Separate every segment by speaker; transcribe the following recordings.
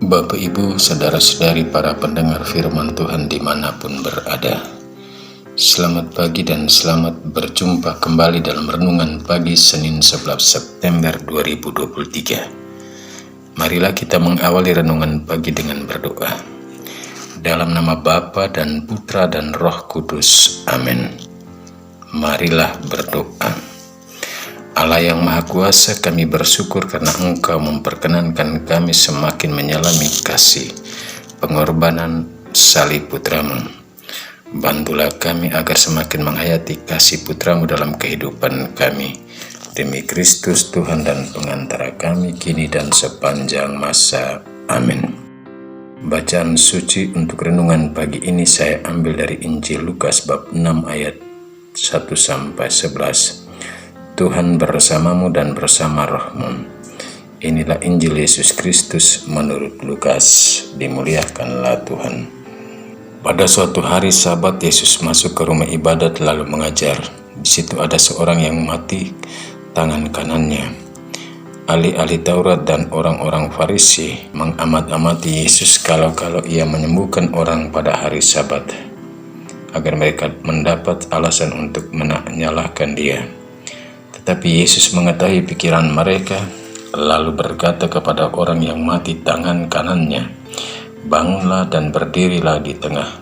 Speaker 1: Bapak, Ibu, Saudara-saudari para pendengar firman Tuhan dimanapun berada, selamat pagi dan selamat berjumpa kembali dalam Renungan Pagi Senin 11 September 2023. Marilah kita mengawali Renungan Pagi dengan berdoa. Dalam nama Bapa dan Putra dan Roh Kudus, amin. Marilah berdoa. Allah yang Maha Kuasa, kami bersyukur karena Engkau memperkenankan kami semakin menyelami kasih pengorbanan salib Putramu. Bantulah kami agar semakin menghayati kasih Putramu dalam kehidupan kami. Demi Kristus Tuhan dan pengantara kami kini dan sepanjang masa. Amin. Bacaan suci untuk renungan pagi ini saya ambil dari Injil Lukas bab 6 ayat 1-11. Tuhan bersamamu dan bersama rohmu. Inilah Injil Yesus Kristus menurut Lukas. Dimuliakanlah Tuhan. Pada suatu hari Sabat, Yesus masuk ke rumah ibadat lalu mengajar. Di situ ada seorang yang mati tangan kanannya. Ahli-ahli Taurat dan orang-orang Farisi mengamat-amati Yesus kalau ia menyembuhkan orang pada hari Sabat, agar mereka mendapat alasan untuk menyalahkan dia. Tetapi Yesus mengetahui pikiran mereka, lalu berkata kepada orang yang mati tangan kanannya, "Bangunlah dan berdirilah di tengah."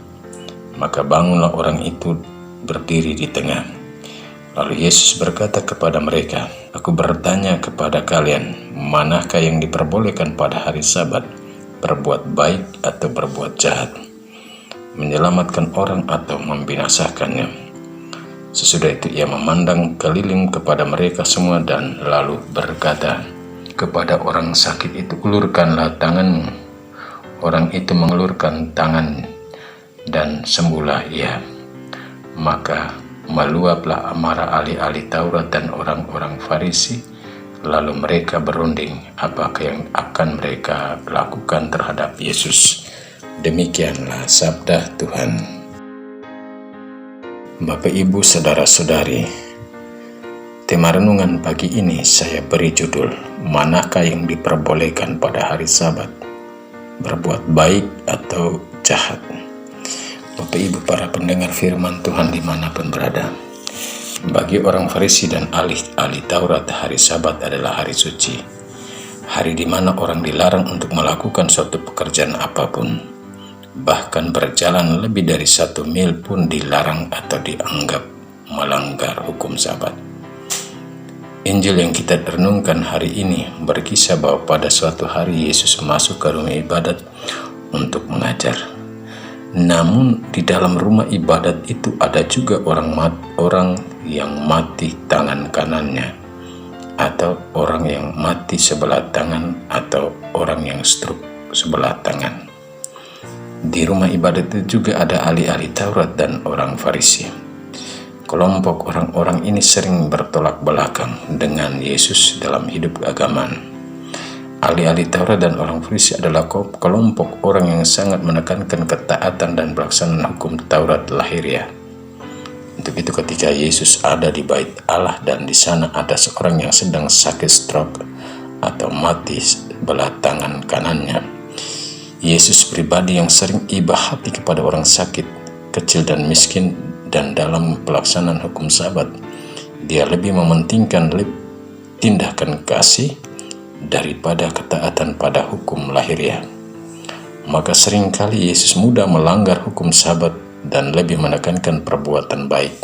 Speaker 1: Maka bangunlah orang itu berdiri di tengah. Lalu Yesus berkata kepada mereka, "Aku bertanya kepada kalian, manakah yang diperbolehkan pada hari Sabat, berbuat baik atau berbuat jahat, menyelamatkan orang atau membinasakannya?" Sesudah itu ia memandang keliling kepada mereka semua dan lalu berkata kepada orang sakit itu, "Ulurkanlah tanganmu." Orang itu mengulurkan tangan dan sembuhlah ia. Maka meluaplah amarah ahli-ahli Taurat dan orang-orang Farisi, lalu mereka berunding apakah yang akan mereka lakukan terhadap Yesus. Demikianlah sabda Tuhan. Bapak, Ibu, Saudara-saudari, tema renungan pagi ini saya beri judul, manakah yang diperbolehkan pada hari Sabat, berbuat baik atau jahat. Bapak, Ibu, para pendengar firman Tuhan dimanapun berada, bagi orang Farisi dan ahli Taurat, hari Sabat adalah hari suci, hari di mana orang dilarang untuk melakukan suatu pekerjaan apapun. Bahkan berjalan lebih dari 1 mil pun dilarang atau dianggap melanggar hukum Sabat. Injil yang kita renungkan hari ini berkisah bahwa pada suatu hari Yesus masuk ke rumah ibadat untuk mengajar. Namun di dalam rumah ibadat itu ada juga orang yang mati tangan kanannya, atau orang yang mati sebelah tangan, atau orang yang stroke sebelah tangan. Di rumah ibadat itu juga ada ahli-ahli Taurat dan orang Farisi. Kelompok orang-orang ini sering bertolak belakang dengan Yesus dalam hidup keagamaan. Ahli-ahli Taurat dan orang Farisi adalah kelompok orang yang sangat menekankan ketaatan dan pelaksanaan hukum Taurat lahiriah. Untuk itu ketika Yesus ada di bait Allah dan di sana ada seorang yang sedang sakit stroke atau mati sebelah tangan kanannya, Yesus pribadi yang sering iba hati kepada orang sakit, kecil dan miskin, dan dalam pelaksanaan hukum Sabat, dia lebih mementingkan tindakan kasih daripada ketaatan pada hukum lahiriah. Maka seringkali Yesus mudah melanggar hukum Sabat dan lebih menekankan perbuatan baik.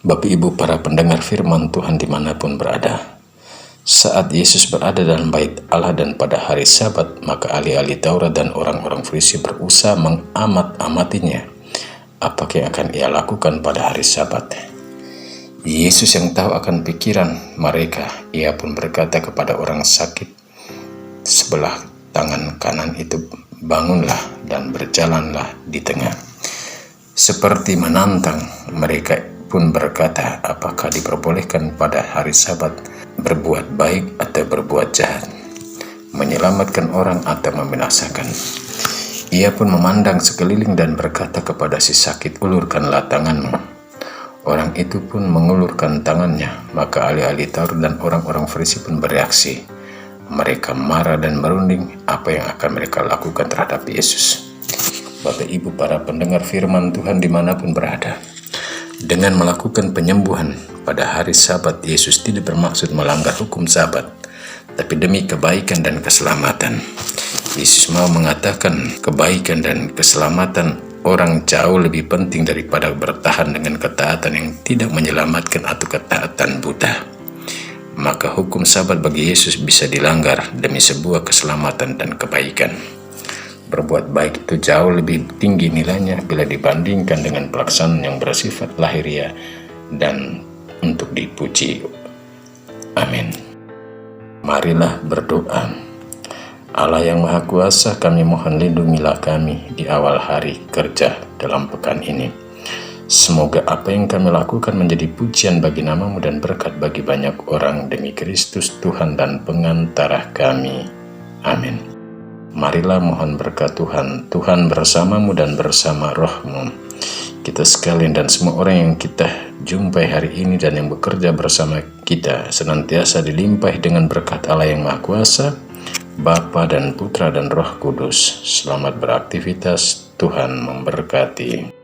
Speaker 1: Bapak, Ibu, para pendengar firman Tuhan dimanapun berada, saat Yesus berada dalam bait Allah dan pada hari Sabat, maka ahli-ahli Taurat dan orang-orang Farisi berusaha mengamat-amatinya apakah yang akan ia lakukan pada hari Sabat. Yesus yang tahu akan pikiran mereka, ia pun berkata kepada orang sakit sebelah tangan kanan itu, "Bangunlah dan berjalanlah di tengah." Seperti menantang, mereka pun berkata, apakah diperbolehkan pada hari Sabat berbuat baik atau berbuat jahat, menyelamatkan orang atau membinasakan? Ia pun memandang sekeliling dan berkata kepada si sakit, "Ulurkanlah tanganmu." Orang itu pun mengulurkan tangannya. Maka ahli-ahli Taurat dan orang-orang Farisi pun bereaksi, mereka marah dan merunding, apa yang akan mereka lakukan terhadap Yesus? Bapak Ibu para pendengar firman Tuhan dimanapun berada, dengan melakukan penyembuhan pada hari Sabat, Yesus tidak bermaksud melanggar hukum Sabat, tapi demi kebaikan dan keselamatan. Yesus mau mengatakan kebaikan dan keselamatan orang jauh lebih penting daripada bertahan dengan ketaatan yang tidak menyelamatkan atau ketaatan buta. Maka hukum Sabat bagi Yesus bisa dilanggar demi sebuah keselamatan dan kebaikan. Berbuat baik itu jauh lebih tinggi nilainya bila dibandingkan dengan pelaksanaan yang bersifat lahiriah dan untuk dipuji. Amin. Marilah berdoa. Allah yang Maha Kuasa, kami mohon lindungilah kami di awal hari kerja dalam pekan ini. Semoga apa yang kami lakukan menjadi pujian bagi nama-Mu dan berkat bagi banyak orang demi Kristus Tuhan dan pengantara kami. Amin. Marilah mohon berkat Tuhan, Tuhan bersamamu dan bersama roh-Mu. Kita sekalian dan semua orang yang kita jumpai hari ini dan yang bekerja bersama kita senantiasa dilimpahi dengan berkat Allah yang Maha Kuasa, Bapa dan Putra dan Roh Kudus. Selamat beraktivitas, Tuhan memberkati.